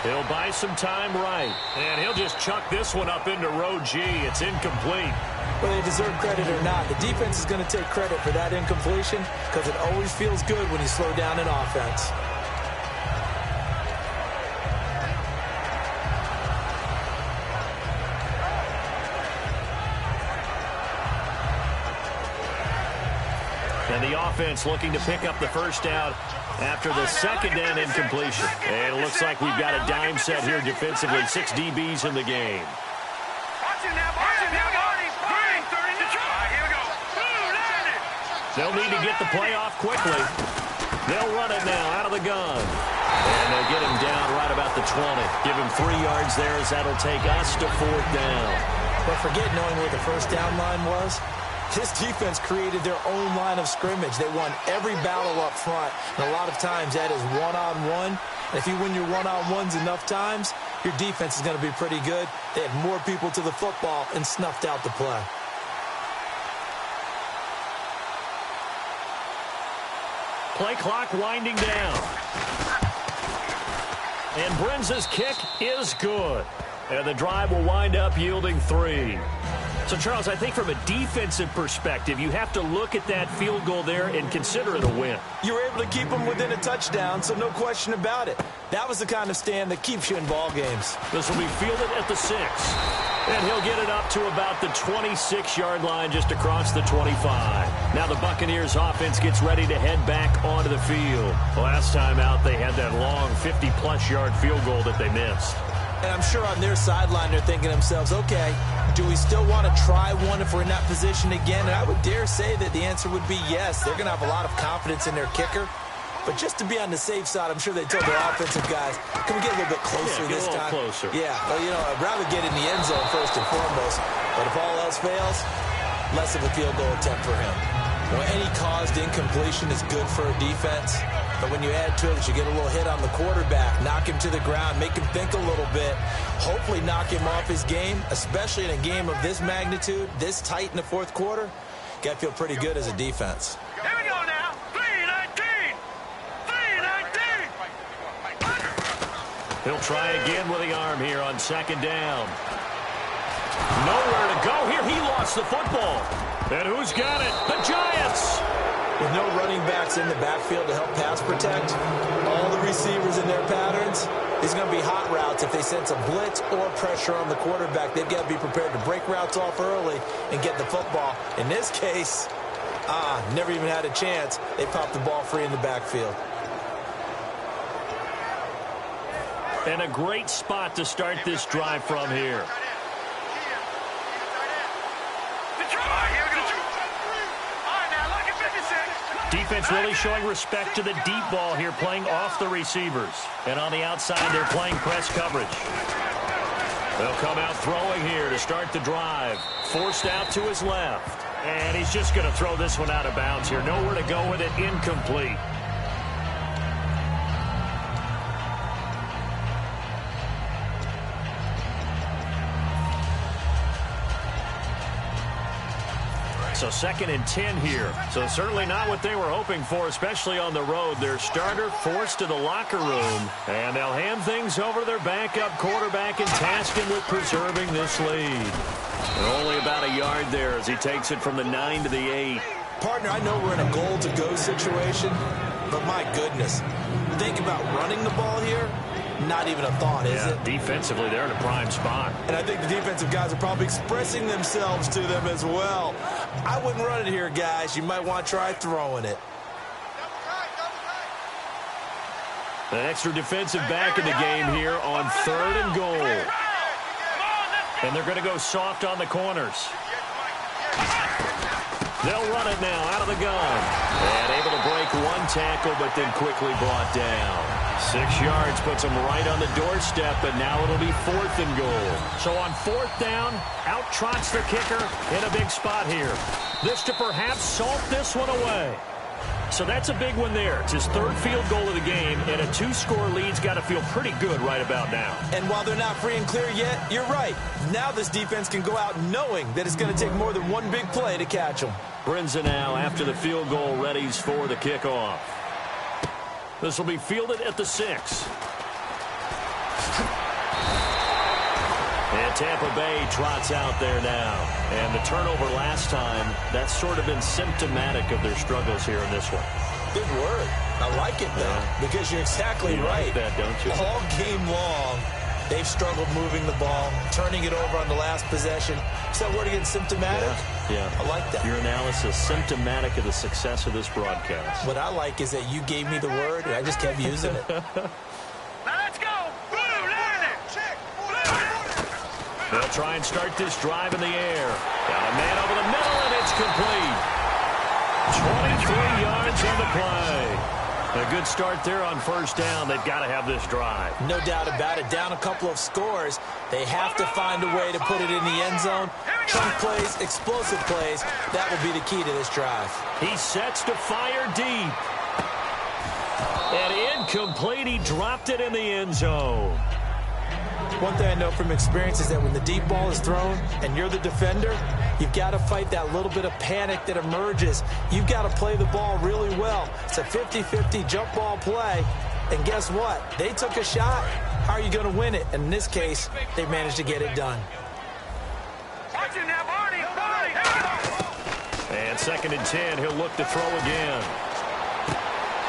He'll buy some time right. And he'll just chuck this one up into row G. It's incomplete. Whether they deserve credit or not, the defense is going to take credit for that incompletion because it always feels good when you slow down an offense. And the offense looking to pick up the first down after the second down incompletion. And it looks like we've got a dime set here defensively. 6 DBs in the game. They'll need to get the play off quickly. They'll run it now out of the gun. And they'll get him down right about the 20. Give him 3 yards there as that'll take us to 4th down. But forget knowing where the first down line was. This defense created their own line of scrimmage. They won every battle up front. And a lot of times that is one-on-one. And if you win your one-on-ones enough times, your defense is going to be pretty good. They had more people to the football and snuffed out the play. Play clock winding down. And Brenza's kick is good. And the drive will wind up yielding 3. So, Charles, I think from a defensive perspective, you have to look at that field goal there and consider it a win. You were able to keep them within a touchdown, so no question about it. That was the kind of stand that keeps you in ball games. This will be fielded at the 6. And he'll get it up to about the 26-yard line just across the 25. Now the Buccaneers offense gets ready to head back onto the field. Last time out, they had that long 50-plus yard field goal that they missed. And I'm sure on their sideline they're thinking to themselves, okay, do we still want to try one if we're in that position again? And I would dare say that the answer would be yes. They're going to have a lot of confidence in their kicker. But just to be on the safe side, I'm sure they told their offensive guys, can we get a little bit closer this time? Closer. Yeah, well, you know, I'd rather get in the end zone first and foremost. But if all else fails, less of a field goal attempt for him. Well, any caused incompletion is good for a defense. But when you add to it, you get a little hit on the quarterback, knock him to the ground, make him think a little bit, hopefully knock him off his game, especially in a game of this magnitude, this tight in the fourth quarter. Got to feel pretty good as a defense. Here we go now. 3-19. 3-19. He'll try again with the arm here on second down. Nowhere to go here. He lost the football. And who's got it? The Giants. With no running backs in the backfield to help pass protect, all the receivers in their patterns, these are going to be hot routes. If they sense a blitz or pressure on the quarterback, they've got to be prepared to break routes off early and get the football. In this case, never even had a chance. They popped the ball free in the backfield. And a great spot to start this drive from here. Defense really showing respect to the deep ball here, playing off the receivers. And on the outside, they're playing press coverage. They'll come out throwing here to start the drive. Forced out to his left. And he's just going to throw this one out of bounds here. Nowhere to go with it, incomplete. So 2nd and 10 here. So certainly not what they were hoping for, especially on the road. Their starter forced to the locker room. And they'll hand things over to their backup quarterback and task him with preserving this lead. And only about a yard there as he takes it from the 9 to the 8. Partner, I know we're in a goal-to-go situation, but my goodness, think about running the ball here. Not even a thought, is it? Defensively, they're in a prime spot. And I think the defensive guys are probably expressing themselves to them as well. I wouldn't run it here, guys. You might want to try throwing it. An extra defensive back in the game here on 3rd and goal. And they're going to go soft on the corners. They'll run it now out of the gun. And able to break one tackle, but then quickly brought down. 6 yards puts them right on the doorstep, but now it'll be 4th and goal. So on 4th down, out trots the kicker in a big spot here. This to perhaps salt this one away. So that's a big one there. It's his 3rd field goal of the game, and a 2-score lead's got to feel pretty good right about now. And while they're not free and clear yet, you're right. Now this defense can go out knowing that it's going to take more than one big play to catch them. Brenza now, after the field goal, readies for the kickoff. This will be fielded at the 6. And Tampa Bay trots out there now. And the turnover last time, that's sort of been symptomatic of their struggles here in this one. Good word. I like it, though, because you're exactly right. You like that, don't you? All game long, They've struggled moving the ball, turning it over on the last possession. Is that word again, symptomatic? Yeah. I like that. Your analysis, symptomatic of the success of this broadcast. What I like is that you gave me the word, and I just kept using it. Let's go! Blue, learn it! Check! They'll try and start this drive in the air. Got a man over the middle, and it's complete. 23 yards on the play. A good start there on first down. They've got to have this drive. No doubt about it. Down a couple of scores. They have to find a way to put it in the end zone. Chunk plays, explosive plays. That will be the key to this drive. He sets to fire deep. And incomplete. He dropped it in the end zone. One thing I know from experience is that when the deep ball is thrown and you're the defender, you've got to fight that little bit of panic that emerges. You've got to play the ball really well. It's a 50-50 jump ball play. And guess what? They took a shot. How are you going to win it? And in this case, they managed to get it done. And 2nd and 10, he'll look to throw again.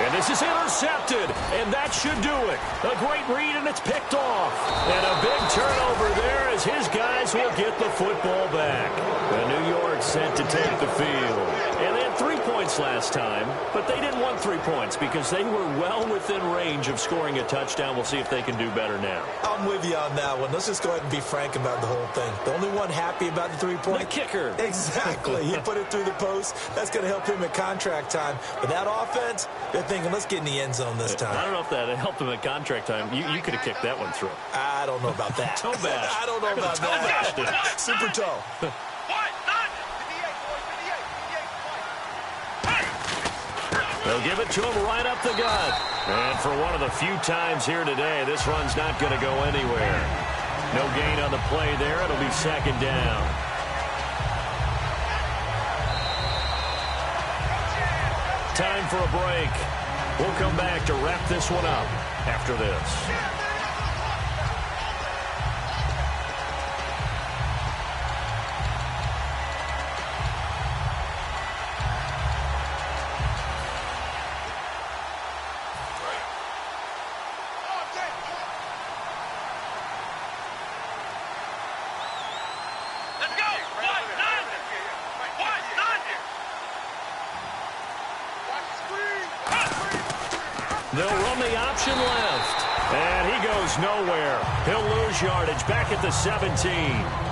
And this is intercepted, and that should do it. A great read, and it's picked off. And a big turnover there as his guys will get the football back. And New York sent to take the field. And they had 3 points last time, but they didn't want 3 points because they were well within range of scoring a touchdown. We'll see if they can do better now. I'm with you on that one. Let's just go ahead and be frank about the whole thing. The only one happy about the 3-point? The kicker. Exactly. He put it through the post. That's going to help him at contract time. But that offense, they're thinking, let's get in the end zone this time. I don't know if that helped him at contract time. You could have kicked that one through. I don't know about that. Toe bash. I don't know about that. Super toe. They'll give it to him right up the gut. And for one of the few times here today, this run's not going to go anywhere. No gain on the play there. It'll be 2nd down. Time for a break. We'll come back to wrap this one up after this. They'll run the option left. And he goes nowhere. He'll lose yardage back at the 17.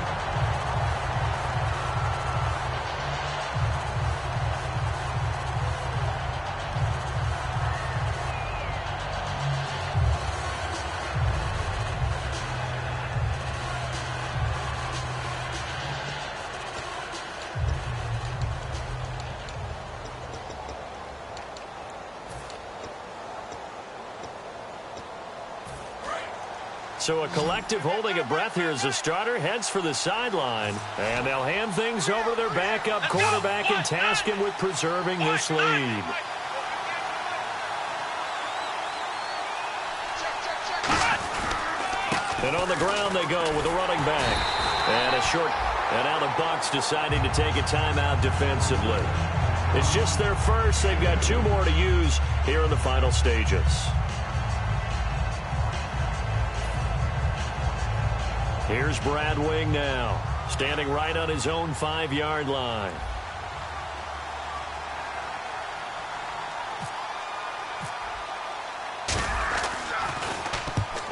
So a collective holding of breath here as the starter heads for the sideline. And they'll hand things over to their backup quarterback and task him with preserving this lead. And on the ground they go with a running back. And a short. And now the Bucs deciding to take a timeout defensively. It's just their first. They've got 2 more to use here in the final stages. Here's Brad Wing now, standing right on his own 5-yard line.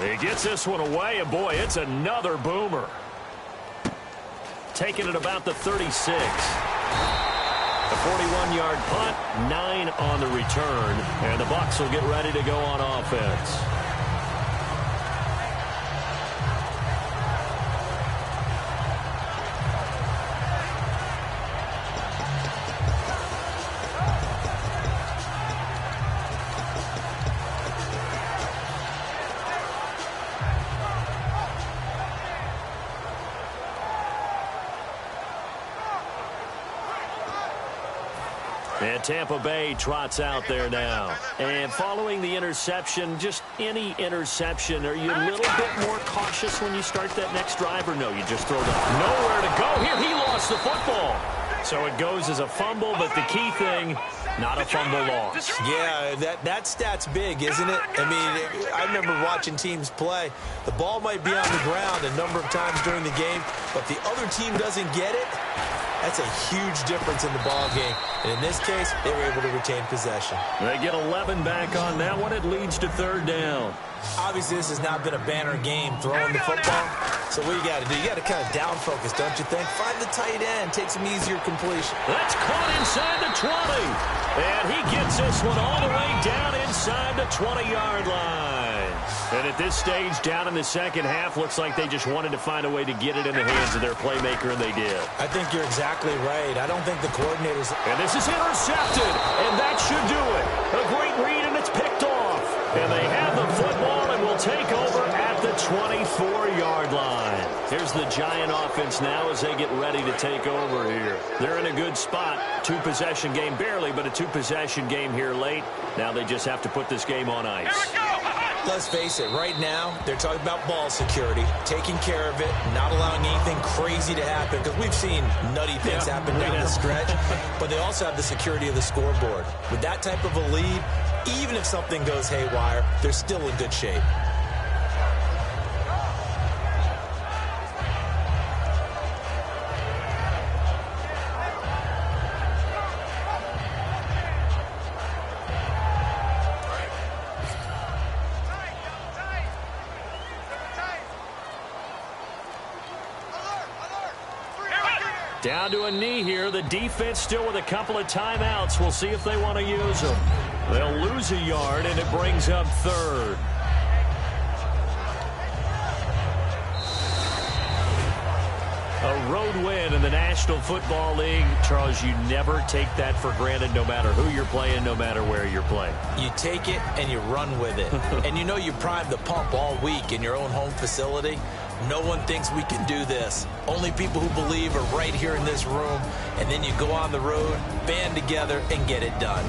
He gets this one away, and boy, it's another boomer. Taking it about the 36. A 41-yard punt, 9 on the return, and the Bucs will get ready to go on offense. And Tampa Bay trots out there now. And following the interception, just any interception, are you a little bit more cautious when you start that next drive, or no, you just throw it up? Nowhere to go here. He lost the football. So it goes as a fumble, but the key thing, not a fumble loss. Yeah, that stat's big, isn't it? I mean, I remember watching teams play. The ball might be on the ground a number of times during the game, but the other team doesn't get it. That's a huge difference in the ball game. And in this case, they were able to retain possession. They get 11 back on that one. It leads to third down. Obviously, this has not been a banner game throwing the football. So what you got to do? You got to kind of down focus, don't you think? Find the tight end. Take some easier completion. That's caught inside the 20. And he gets this one all the way down inside the 20-yard line. And at this stage, down in the second half, looks like they just wanted to find a way to get it in the hands of their playmaker, and they did. I think you're exactly right. I don't think the coordinators... And this is intercepted, and that should do it. A great read, and it's picked off. And they have the football and will take over at the 24-yard line. Here's the Giant offense now as they get ready to take over here. They're in a good spot. Two-possession game, barely, but a two-possession game here late. Now they just have to put this game on ice. Let's face it, right now, they're talking about ball security, taking care of it, not allowing anything crazy to happen, because we've seen nutty things happen down the stretch, but they also have the security of the scoreboard. With that type of a lead, even if something goes haywire, they're still in good shape. Down to a knee here. The defense still with a couple of timeouts. We'll see if they want to use them. They'll lose a yard, and it brings up third. A road win in the National Football League. Charles, you never take that for granted, no matter who you're playing, no matter where you're playing. You take it and you run with it. And you know you primed the pump all week in your own home facility. No one thinks we can do this. Only people who believe are right here in this room. And then you go on the road, band together, and get it done.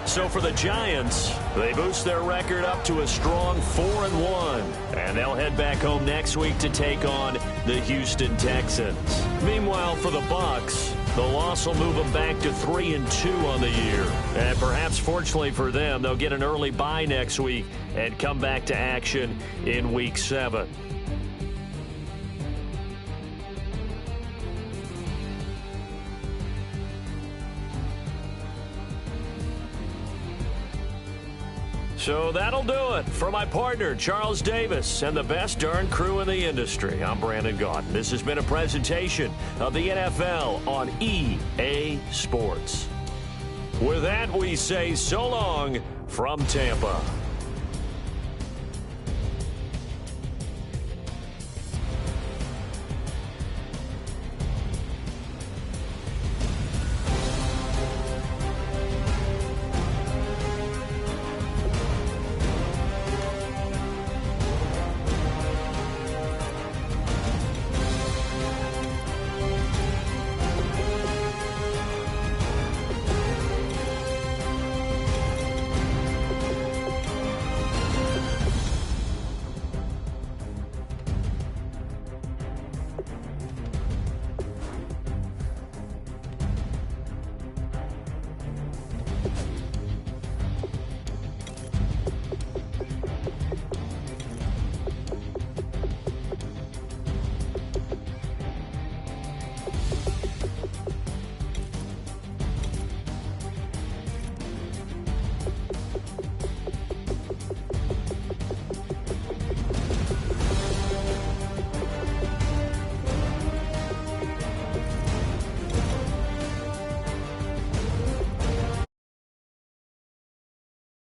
So for the Giants, they boost their record up to a strong 4-1. And they'll head back home next week to take on the Houston Texans. Meanwhile, for the Bucs, the loss will move them back to 3-2 on the year. And perhaps fortunately for them, they'll get an early bye next week and come back to action in Week 7. So that'll do it. For my partner, Charles Davis, and the best darn crew in the industry, I'm Brandon Gaudin. This has been a presentation of the NFL on EA Sports. With that, we say so long from Tampa.